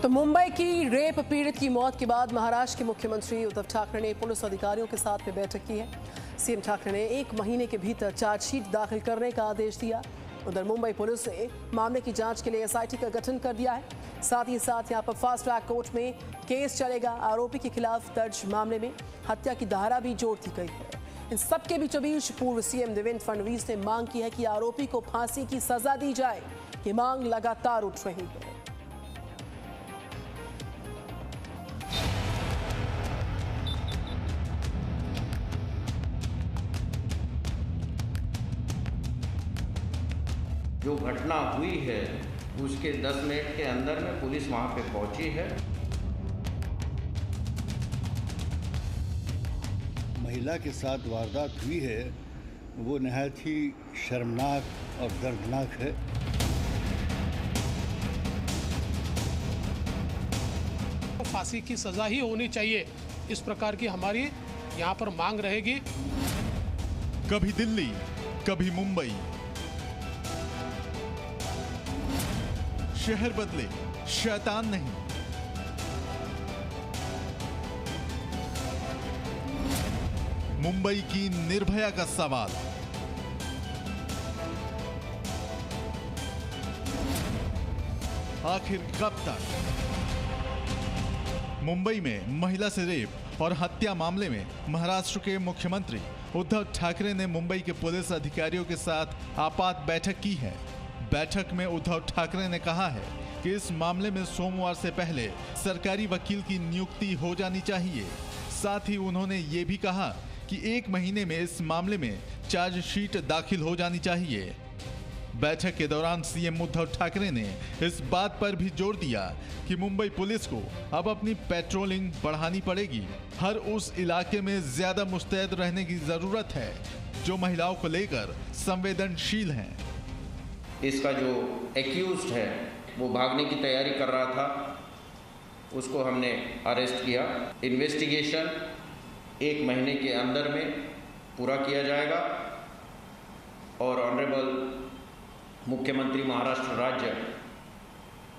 तो मुंबई की रेप पीड़ित की मौत के बाद महाराष्ट्र के मुख्यमंत्री उद्धव ठाकरे ने पुलिस अधिकारियों के साथ में बैठक की है। सीएम ठाकरे ने 1 महीने के भीतर चार्जशीट दाखिल करने का आदेश दिया। उधर मुंबई पुलिस ने मामले की जांच के लिए एसआईटी का गठन कर दिया है। साथ ही साथ यहां पर फास्ट ट्रैक कोर्ट में केस चलेगा। आरोपी के खिलाफ दर्ज मामले में हत्या की धारा भी जोड़ दी गई है। इन सबके बीचों-बीच पूर्व सीएम देवेंद्र फडणवीस ने मांग की है कि आरोपी को फांसी की सजा दी जाए। ये मांग लगातार उठ रही है। जो घटना हुई है उसके 10 मिनट के अंदर में पुलिस वहां पे पहुंची है। महिला के साथ वारदात हुई है वो नहायत ही शर्मनाक और दर्दनाक है। फांसी की सजा ही होनी चाहिए, इस प्रकार की हमारी यहाँ पर मांग रहेगी। कभी दिल्ली, कभी मुंबई, शहर बदले, शैतान नहीं। मुंबई की निर्भया का सवाल। आखिर कब तक? मुंबई में महिला से रेप और हत्या मामले में महाराष्ट्र के मुख्यमंत्री उद्धव ठाकरे ने मुंबई के पुलिस अधिकारियों के साथ आपात बैठक की है। बैठक में उद्धव ठाकरे ने कहा है कि इस मामले में सोमवार से पहले सरकारी वकील की नियुक्ति हो जानी चाहिए। साथ ही उन्होंने ये भी कहा कि 1 महीने में इस मामले में चार्जशीट दाखिल हो जानी चाहिए। बैठक के दौरान सीएम उद्धव ठाकरे ने इस बात पर भी जोर दिया कि मुंबई पुलिस को अब अपनी पेट्रोलिंग बढ़ानी पड़ेगी। हर उस इलाके में ज्यादा मुस्तैद रहने की जरूरत है जो महिलाओं को लेकर संवेदनशील हैं। इसका जो एक्यूज्ड है वो भागने की तैयारी कर रहा था, उसको हमने अरेस्ट किया। इन्वेस्टिगेशन 1 महीने के अंदर में पूरा किया जाएगा और ऑनरेबल मुख्यमंत्री महाराष्ट्र राज्य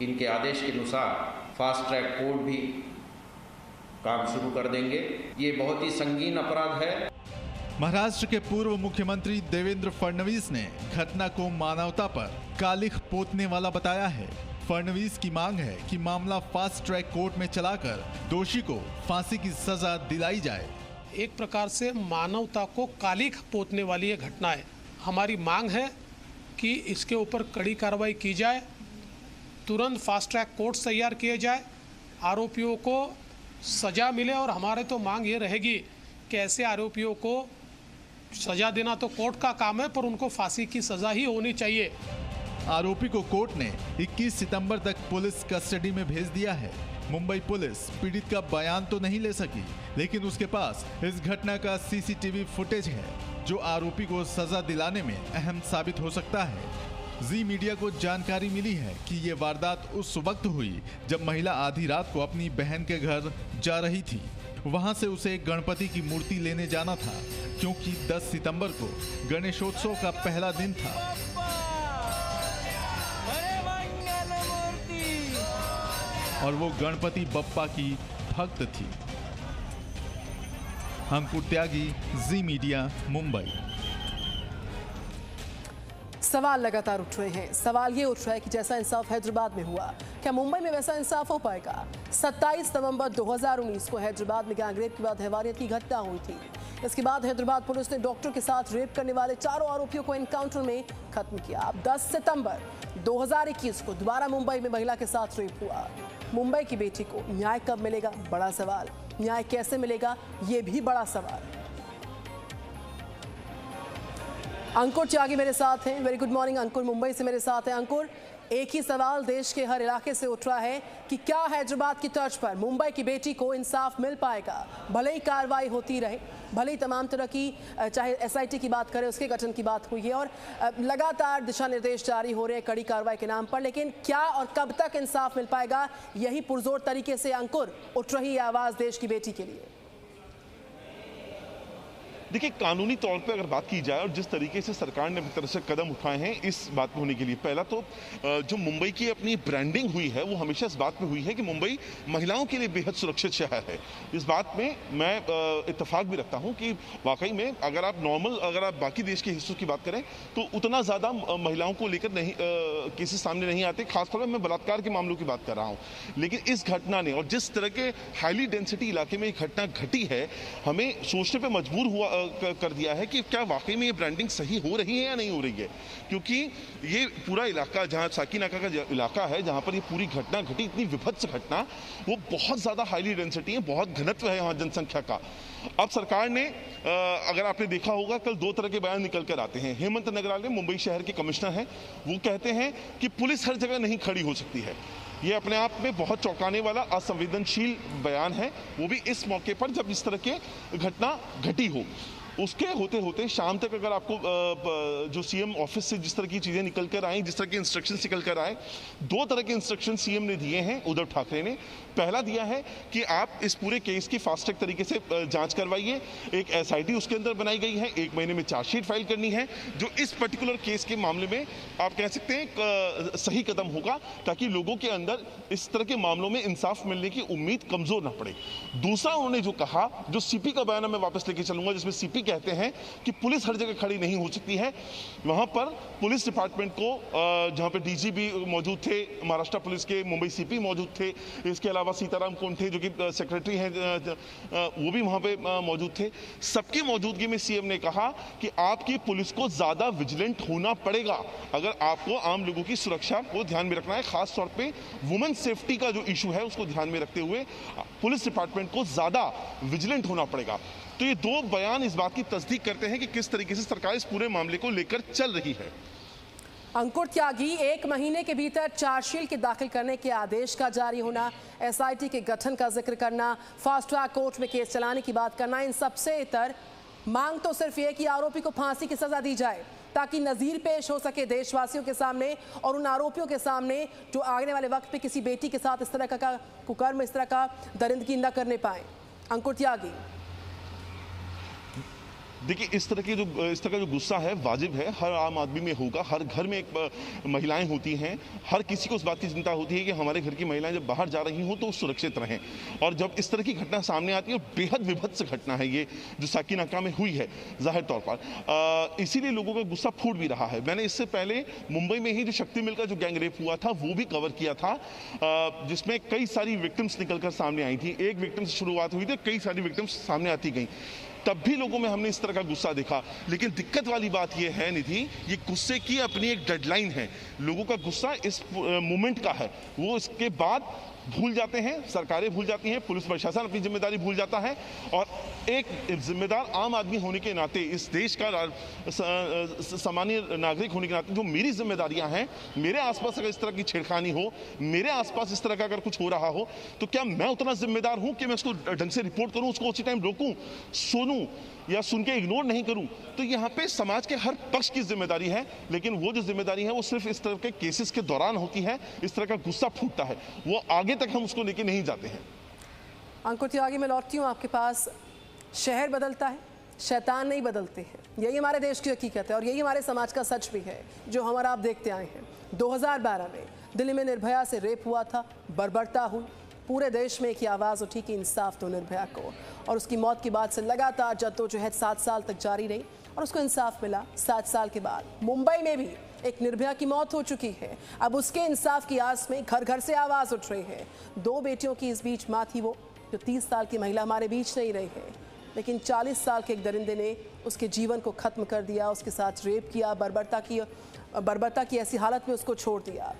इनके आदेश के अनुसार फास्ट ट्रैक कोर्ट भी काम शुरू कर देंगे। ये बहुत ही संगीन अपराध है। महाराष्ट्र के पूर्व मुख्यमंत्री देवेंद्र फडणवीस ने घटना को मानवता पर कालिख पोतने वाला बताया है। फडणवीस की मांग है कि मामला फास्ट ट्रैक कोर्ट में चलाकर दोषी को फांसी की सजा दिलाई जाए। एक प्रकार से मानवता को कालिख पोतने वाली ये घटना है। हमारी मांग है कि इसके ऊपर कड़ी कार्रवाई की जाए, तुरंत फास्ट ट्रैक कोर्ट तैयार किए जाए, आरोपियों को सजा मिले। और हमारे तो मांग ये रहेगी कि ऐसे आरोपियों को सजा देना तो कोर्ट का काम है, पर उनको फांसी की सजा ही होनी चाहिए। आरोपी को कोर्ट ने 21 सितंबर तक पुलिस कस्टडी में भेज दिया है। मुंबई पुलिस पीड़ित का बयान तो नहीं ले सकी, लेकिन उसके पास इस घटना का सीसीटीवी फुटेज है जो आरोपी को सजा दिलाने में अहम साबित हो सकता है। जी मीडिया को जानकारी मिली है कि ये वारदात उस वक्त हुई जब महिला आधी रात को अपनी बहन के घर जा रही थी। वहां से उसे गणपति की मूर्ति लेने जाना था, क्योंकि 10 सितंबर को गणेशोत्सव का पहला दिन था। और वो गणपति बप्पा की भक्त थी। अंकुर त्यागी, जी मीडिया, मुंबई। सवाल लगातार उठ रहे हैं। सवाल ये उठ रहा है कि जैसा इंसाफ हैदराबाद में हुआ, क्या मुंबई में वैसा इंसाफ हो पाएगा? 27 नवंबर 2019 को हैदराबाद में गैंगरेप के बाद हैवानियत की घटना हुई थी। इसके बाद हैदराबाद पुलिस ने डॉक्टर के साथ रेप करने वाले 4 आरोपियों को एनकाउंटर में खत्म किया। अब 10 सितंबर 2021 को दोबारा मुंबई में महिला के साथ रेप हुआ। मुंबई की बेटी को न्याय कब मिलेगा? बड़ा सवाल। न्याय कैसे मिलेगा? ये भी बड़ा सवाल। अंकुर त्यागी मेरे साथ हैं। वेरी गुड मॉर्निंग अंकुर, मुंबई से मेरे साथ हैं। अंकुर, एक ही सवाल देश के हर इलाके से उठ रहा है कि क्या हैदराबाद की तर्ज पर मुंबई की बेटी को इंसाफ मिल पाएगा? भले ही कार्रवाई होती रहे, भले ही तमाम तरह की, चाहे एसआईटी की बात करें, उसके गठन की बात हुई है और लगातार दिशा निर्देश जारी हो रहे हैं कड़ी कार्रवाई के नाम पर, लेकिन क्या और कब तक इंसाफ मिल पाएगा? यही पुरजोर तरीके से अंकुर उठ रही है आवाज देश की बेटी के लिए। देखिए, कानूनी तौर पे अगर बात की जाए और जिस तरीके से सरकार ने अपनी तरफ से कदम उठाए हैं इस बात में होने के लिए, पहला तो जो मुंबई की अपनी ब्रांडिंग हुई है वो हमेशा इस बात में हुई है कि मुंबई महिलाओं के लिए बेहद सुरक्षित शहर है। इस बात में मैं इत्तेफाक भी रखता हूं कि वाकई में अगर आप बाकी देश के हिस्सों की बात करें तो उतना ज़्यादा महिलाओं को लेकर नहीं केसेस सामने नहीं आते। खासतौर पर मैं बलात्कार के मामलों की बात कर रहा हूँ, लेकिन इस घटना ने और जिस तरह के हाईली डेंसिटी इलाके में ये घटना घटी है हमें सोचने पर मजबूर कर दिया है कि क्या वाकई में ये ब्रांडिंग सही हो रही है या नहीं हो रही है। क्योंकि ये पूरा इलाका जहां साकीनाका का इलाका है, जहां पर ये पूरी घटना घटी, इतनी विभत्स घटना, वो बहुत ज़्यादा हाईली डेंसिटी है, बहुत घनत्व है यहाँ जनसंख्या का। अब सरकार ने अगर आपने देखा होगा कल 2 तरह के बयान निकल कर आते हैं। हेमंत नगराले मुंबई शहर के कमिश्नर हैं, वो कहते हैं कि पुलिस हर जगह नहीं खड़ी हो सकती है। ये अपने आप में बहुत चौंकाने वाला असंवेदनशील बयान है, वो भी इस मौके पर जब इस तरह के घटना घटी हो। उसके होते होते शाम तक अगर आपको जो सीएम ऑफिस से जिस तरह की चीज़ें निकल कर आई, जिस तरह के इंस्ट्रक्शंस निकल कर आए, 2 तरह के इंस्ट्रक्शन सीएम ने दिए हैं उद्धव ठाकरे ने। पहला दिया है कि आप इस पूरे केस की फास्ट ट्रैक तरीके से जांच करवाइए, एक एसआईटी उसके अंदर बनाई गई है, 1 महीने में चार्जशीट फाइल करनी है, जो इस पर्टिकुलर केस के मामले में आप कह सकते हैं एक सही कदम होगा, ताकि लोगों के अंदर इस तरह के मामलों में इंसाफ मिलने की उम्मीद कमजोर ना पड़े। दूसरा उन्होंने जो कहा, जो सीपी का बयान मैं वापस लेके चलूंगा, जिसमें सीपी कहते हैं कि पुलिस हर जगह खड़ी नहीं हो सकती है। वहां पर पुलिस डिपार्टमेंट को, जहां पे डीजीपी मौजूद थे, महाराष्ट्र पुलिस के मुंबई सीपी मौजूद थे, इसके अलावा सीताराम कोंठे जो कि सेक्रेटरी हैं वो भी वहां पे मौजूद थे। सबकी मौजूदगी में सीएम ने कहा कि आपकी पुलिस को ज्यादा विजिलेंट होना पड़ेगा अगर आपको आम लोगों की सुरक्षा को ध्यान में रखना है। खास तौर पे वुमेन सेफ्टी का जो इशू है उसको ध्यान में रखते हुए पुलिस डिपार्टमेंट को ज्यादा विजिलेंट होना पड़ेगा। तो ये 2 बयान इस बात की तस्दीक करते हैं कि किस तरीके से सरकार इस पूरे मामले को लेकर चल रही है। अंकुर त्यागी, 1 महीने के भीतर चार्जशीट के दाखिल करने के आदेश का जारी होना, एसआईटी के गठन का जिक्र करना, फास्ट ट्रैक कोर्ट में केस चलाने की बात करना, इन सबसे इतर मांग तो सिर्फ ये कि आरोपी को फांसी की सजा दी जाए ताकि नजीर पेश हो सके देशवासियों के सामने और उन आरोपियों के सामने जो आने वाले वक्त पे किसी बेटी के साथ इस तरह का कुकर्म, इस तरह का दरिंदगी न करने पाए। अंकुर त्यागी, देखिए, इस तरह का जो गुस्सा है वाजिब है, हर आम आदमी में होगा। हर घर में एक महिलाएं होती हैं, हर किसी को इस बात की चिंता होती है कि हमारे घर की महिलाएं जब बाहर जा रही हों तो सुरक्षित रहें। और जब इस तरह की घटना सामने आती है, बेहद विभत्स घटना है ये जो साकीनाका में हुई है जाहिर तौर पर, इसीलिए लोगों का गुस्सा फूट भी रहा है। मैंने इससे पहले मुंबई में ही जो शक्ति मिल का जो गैंग रेप हुआ था वो भी कवर किया था, जिसमें कई सारी विक्टिम्स निकलकर सामने आई थी। एक विक्टिम से शुरुआत हुई थी, कई सारी विक्टिम्स सामने आती गई। तब भी लोगों में हमने इस तरह का गुस्सा देखा। लेकिन दिक्कत वाली बात यह है निधि, ये गुस्से की अपनी एक डेडलाइन है। लोगों का गुस्सा इस मोमेंट का है, वो इसके बाद भूल जाते हैं, सरकारें भूल जाती हैं, पुलिस प्रशासन अपनी जिम्मेदारी भूल जाता है। और एक जिम्मेदार आम आदमी होने के नाते, इस देश का सामान्य नागरिक होने के नाते जो मेरी जिम्मेदारियां हैं, मेरे आसपास अगर इस तरह की छेड़खानी हो, मेरे आसपास इस तरह का अगर कुछ हो रहा हो, तो क्या मैं उतना जिम्मेदार हूं कि मैं उसको ढंग से रिपोर्ट करूं, उसको उसी टाइम रोकूं, सुनूं या सुन के इग्नोर नहीं करूं? तो यहाँ पे समाज के हर पक्ष की जिम्मेदारी है, लेकिन वो जो जिम्मेदारी है वो सिर्फ इस तरह के केसेस के दौरान होती है। इस तरह का गुस्सा फूटता है, वो आगे तक हम उसको लेके नहीं जाते हैं। अंकुर त्यागी, मैं लौटती हूँ आपके पास। शहर बदलता है, शैतान नहीं बदलते हैं, यही हमारे देश की हकीकत है और यही हमारे समाज का सच भी है जो हम और आप देखते आए हैं। 2012 में दिल्ली में निर्भया से रेप हुआ था, बर्बरता हुई, पूरे देश में एक ही आवाज़ उठी कि इंसाफ दो निर्भया को, और उसकी मौत के बाद से लगातार जद्दोजहद 7 साल तक जारी रही और उसको इंसाफ मिला। 7 साल के बाद मुंबई में भी एक निर्भया की मौत हो चुकी है। अब उसके इंसाफ की आस में घर घर से आवाज़ उठ रही है। 2 बेटियों की इस बीच माँ थी वो, जो 30 साल की महिला हमारे बीच नहीं रही है, लेकिन 40 साल के एक दरिंदे ने उसके जीवन को ख़त्म कर दिया, उसके साथ रेप किया, बर्बरता की ऐसी हालत में उसको छोड़ दिया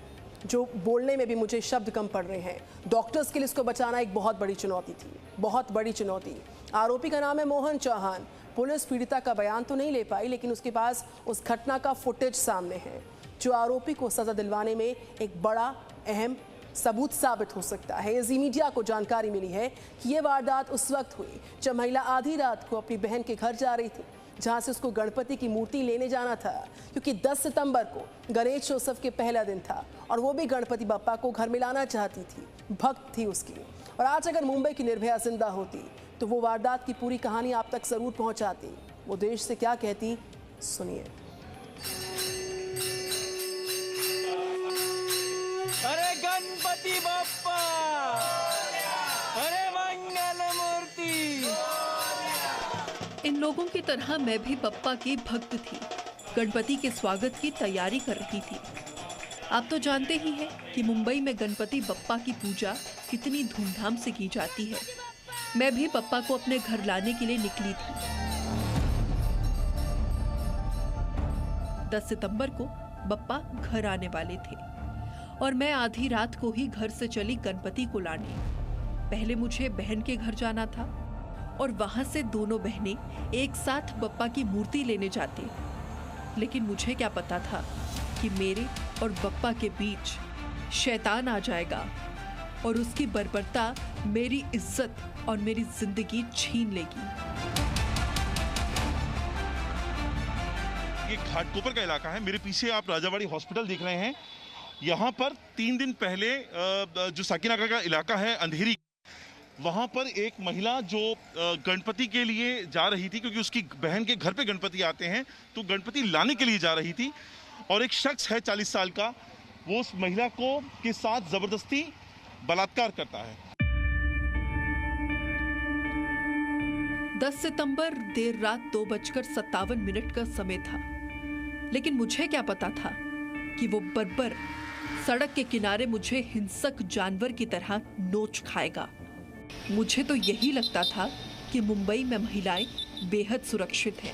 जो बोलने में भी मुझे शब्द कम पड़ रहे हैं। डॉक्टर्स के लिए इसको बचाना एक बहुत बड़ी चुनौती थी, बहुत बड़ी चुनौती। आरोपी का नाम है मोहन चौहान। पुलिस पीड़िता का बयान तो नहीं ले पाई, लेकिन उसके पास उस घटना का फुटेज सामने है जो आरोपी को सज़ा दिलवाने में एक बड़ा अहम सबूत साबित हो सकता है। एजी मीडिया को जानकारी मिली है कि ये वारदात उस वक्त हुई जब महिला आधी रात को अपनी बहन के घर जा रही थी, जहां से उसको गणपति की मूर्ति लेने जाना था, क्योंकि 10 सितंबर को गणेशोत्सव के पहला दिन था और वो भी गणपति बप्पा को घर में लाना चाहती थी, भक्त थी उसकी। और आज अगर मुंबई की निर्भया जिंदा होती तो वो वारदात की पूरी कहानी आप तक जरूर पहुंचाती। वो देश से क्या कहती, सुनिए। अरे गणपति बप्पा, अरे मंगल मूर्ति। इन लोगों की तरह मैं भी बप्पा की भक्त थी। गणपति के स्वागत की तैयारी कर रही थी। आप तो जानते ही हैं कि मुंबई में गणपति बप्पा की पूजा कितनी धूमधाम से की जाती है। मैं भी बप्पा को अपने घर लाने के लिए निकली थी। 10 सितंबर को बप्पा घर आने वाले थे और मैं आधी रात को ही घर से चली गणपति को लाने। पहले मुझे बहन के घर जाना था और वहां से दोनों बहनें एक साथ बप्पा की मूर्ति लेने जाते। लेकिन मुझे क्या पता था कि मेरे और बप्पा के बीच शैतान आ जाएगा और उसकी बर्बरता मेरी इज्जत और मेरी जिंदगी छीन लेगी। ये घाटकोपर का इलाका है। मेरे पीछे आप राजावाड़ी हॉस्पिटल देख रहे हैं। यहाँ पर 3 दिन पहले जो साकिनाका का इलाका है अंधेरी, वहाँ पर एक महिला जो गणपति के लिए जा रही थी, क्योंकि उसकी बहन के घर पे गणपति आते हैं, तो गणपति लाने के लिए जा रही थी और एक शख्स है 40 साल का, वो उस महिला को के साथ जबरदस्ती बलात्कार करता है। 10 सितंबर देर रात 2:57 का समय था। लेकिन मुझे क्या पता था कि वो बर्बर सड़क के किनारे मुझे हिंसक जानवर की तरह नोच खाएगा। मुझे तो यही लगता था कि मुंबई में महिलाएं बेहद सुरक्षित हैं।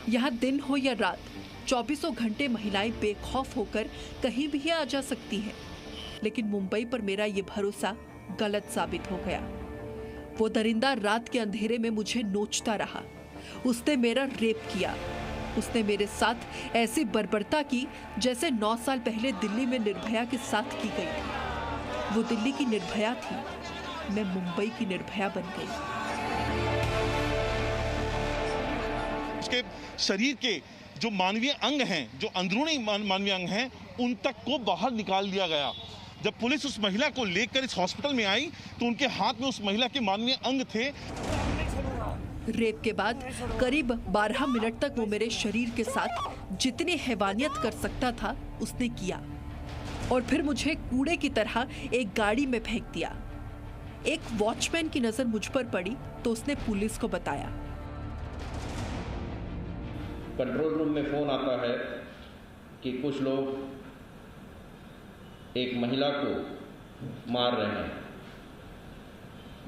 यहाँ दिन हो या रात 24 घंटे महिलाएं बेखौफ होकर कहीं भी आ जा सकती हैं। लेकिन मुंबई पर मेरा ये भरोसा गलत साबित हो गया। वो दरिंदा रात के अंधेरे में मुझे नोचता रहा। उसने मेरा रेप किया। उसने मेरे साथ ऐसी बर्बरता की जैसे 9 साल पहले दिल्ली में निर्भया के साथ की गई थी। वो दिल्ली की निर्भया थी, मैं मुंबई की निर्भया बन गई। उसके शरीर के जो मानवीय अंग हैं, जो अंदरूनी मानवीय अंग हैं, उन तक को बाहर निकाल दिया गया। जब पुलिस उस महिला को लेकर इस हॉस्पिटल में आई तो उनके हाथ में उस महिला के मानवीय अंग थे। रेप के बाद करीब 12 मिनट तक वो मेरे शरीर के साथ जितनी हैवानियत कर सकता था उसने किया और फिर मुझे कूड़े की तरह एक गाड़ी में फेंक दिया। एक वॉचमैन की नजर मुझ पर पड़ी तो उसने पुलिस को बताया। कंट्रोल रूम में फोन आता है कि कुछ लोग एक महिला को मार रहे हैं।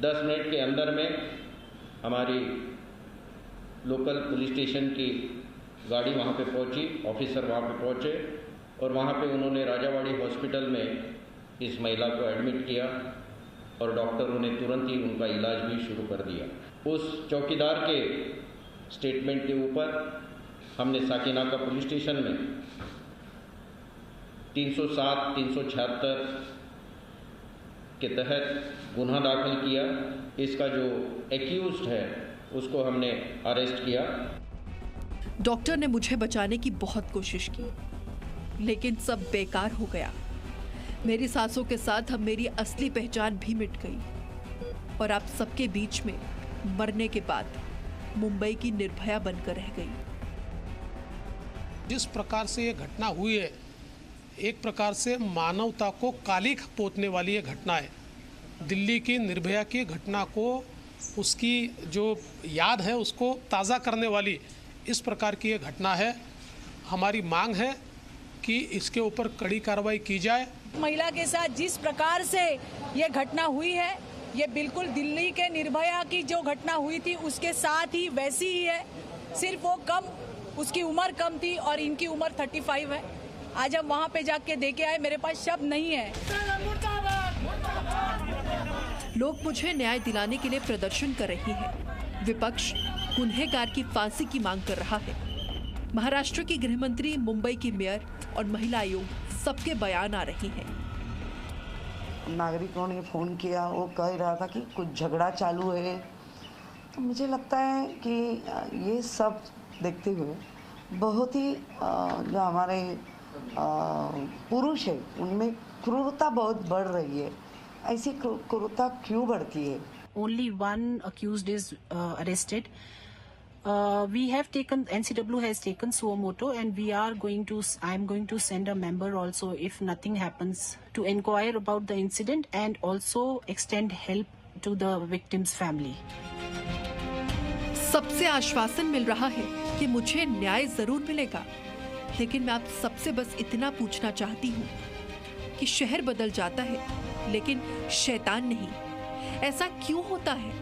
10 मिनट के अंदर में हमारी लोकल पुलिस स्टेशन की गाड़ी वहाँ पे पहुँची, ऑफिसर वहाँ पे पहुँचे और वहाँ पे उन्होंने राजावाड़ी हॉस्पिटल में इस महिला को एडमिट किया और डॉक्टरों ने तुरंत ही उनका इलाज भी शुरू कर दिया। उस चौकीदार के स्टेटमेंट के ऊपर हमने साकिनाका पुलिस स्टेशन में 307, 376 के तहत गुन्हा दाखिल किया। इसका जो एक्यूज्ड है उसको हमने अरेस्ट किया। डॉक्टर ने मुझे बचाने की बहुत कोशिश की, लेकिन सब बेकार हो गया। मेरी सांसों के साथ अब मेरी असली पहचान भी मिट गई और आप सबके बीच में मरने के बाद मुंबई की निर्भया बनकर रह गई। जिस प्रकार से ये घटना हुई है, एक प्रकार से मानवता को कालिख पोतने वाली ये घटना है। दिल्ली की निर्भया की घटना को, उसकी जो याद है उसको ताज़ा करने वाली इस प्रकार की ये घटना है। हमारी मांग है कि इसके ऊपर कड़ी कार्रवाई की जाए। महिला के साथ जिस प्रकार से ये घटना हुई है, ये बिल्कुल दिल्ली के निर्भया की जो घटना हुई थी उसके साथ ही वैसी ही है। सिर्फ वो कम, उसकी उम्र कम थी और इनकी उम्र 35 है। आज हम वहाँ पे जाके देखे आए, मेरे पास शब्द नहीं है। लोग मुझे न्याय दिलाने के लिए प्रदर्शन कर रहे हैं। विपक्ष गुनहगार की फांसी की मांग कर रहा है। महाराष्ट्र की गृह मंत्री, मुंबई की मेयर और महिला आयोग सबके बयान आ रहे हैं। नागरिकों ने फ़ोन किया, वो कह रहा था कि कुछ झगड़ा चालू है। तो मुझे लगता है कि ये सब देखते हुए बहुत ही जो हमारे पुरुष है उनमें क्रूरता बहुत बढ़ रही है। ऐसी क्रूरता क्यों बढ़ती है? Only one accused is arrested. We have taken, NCW has taken suo moto, and we are going to, I am going to send a member also if nothing happens, to inquire about the incident and also extend help to the victim's family. सबसे आश्वासन मिल रहा है कि मुझे न्याय जरूर मिलेगा, लेकिन मैं आप सबसे बस इतना पूछना चाहती हूँ कि शहर बदल जाता है लेकिन शैतान नहीं। ऐसा क्यों होता है?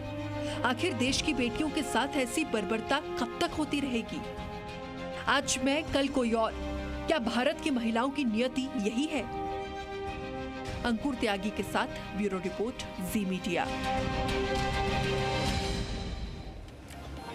आखिर देश की बेटियों के साथ ऐसी बर्बरता कब तक होती रहेगी? आज मैं कल कोई और। क्या भारत की महिलाओं की नियति यही है? अंकुर त्यागी के साथ ब्यूरो रिपोर्ट, जी मीडिया।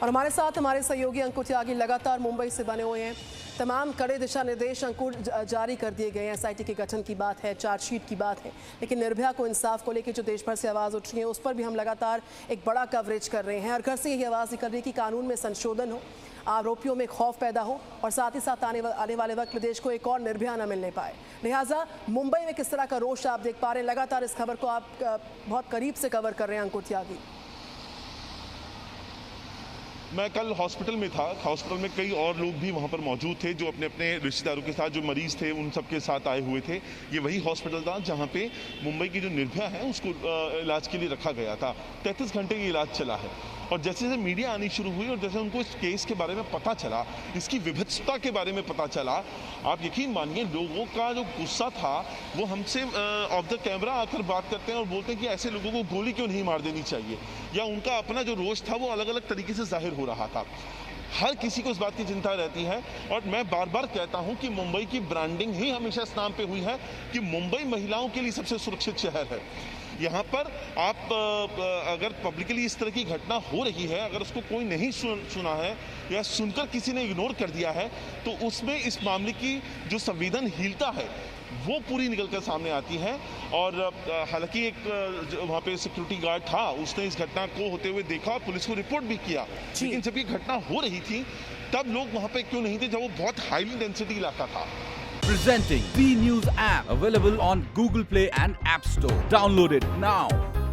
और हमारे साथ हमारे सहयोगी अंकुर त्यागी लगातार मुंबई से बने हुए हैं। तमाम कड़े दिशा निर्देश अंकुर जारी कर दिए गए हैं। एसआईटी के गठन की बात है, चार्जशीट की बात है, लेकिन निर्भया को इंसाफ को लेकर जो देश भर से आवाज़ उठ रही है उस पर भी हम लगातार एक बड़ा कवरेज कर रहे हैं। हर घर से यही आवाज़ निकल रही है कि कानून में संशोधन हो, आरोपियों में खौफ पैदा हो और साथ ही साथ आने वाले वक्त में देश को एक और निर्भया न मिलने पाए। लिहाजा मुंबई में किस तरह का रोष आप देख पा रहे हैं? लगातार इस खबर को आप बहुत करीब से कवर कर रहे हैं अंकुर त्यागी। मैं कल हॉस्पिटल में था। हॉस्पिटल में कई और लोग भी वहाँ पर मौजूद थे जो अपने अपने रिश्तेदारों के साथ, जो मरीज थे उन सब के साथ आए हुए थे। ये वही हॉस्पिटल था जहाँ पे मुंबई की जो निर्भया है उसको इलाज के लिए रखा गया था। 33 घंटे ये इलाज चला है और जैसे जैसे मीडिया आनी शुरू हुई और जैसे उनको इस केस के बारे में पता चला, इसकी विभत्सता के बारे में पता चला, आप यकीन मानिए लोगों का जो गुस्सा था वो हमसे ऑफ द कैमरा आकर बात करते हैं और बोलते हैं कि ऐसे लोगों को गोली क्यों नहीं मार देनी चाहिए, या उनका अपना जो रोष था वो अलग अलग तरीके से जाहिर हो रहा था। हर किसी को इस बात की चिंता रहती है और मैं बार बार कहता हूं कि मुंबई की ब्रांडिंग ही हमेशा इस नाम पे हुई है कि मुंबई महिलाओं के लिए सबसे सुरक्षित शहर है। यहाँ पर आप अगर पब्लिकली इस तरह की घटना हो रही है, अगर उसको कोई नहीं सुना है या सुनकर किसी ने इग्नोर कर दिया है तो उसमें इस मामले की जो संवेदनहीनता है वो पूरी निकलकर सामने आती है। और हालांकि एक वहाँ पे सिक्योरिटी गार्ड था, उसने इस घटना को होते हुए देखा, पुलिस को रिपोर्ट भी किया, लेकिन जब ये घटना हो रही थी तब लोग वहाँ पे क्यों नहीं थे जब वो बहुत हाईली डेंसिटी इलाका था। Presenting B News app, available on Google Play and App Store. Download it now.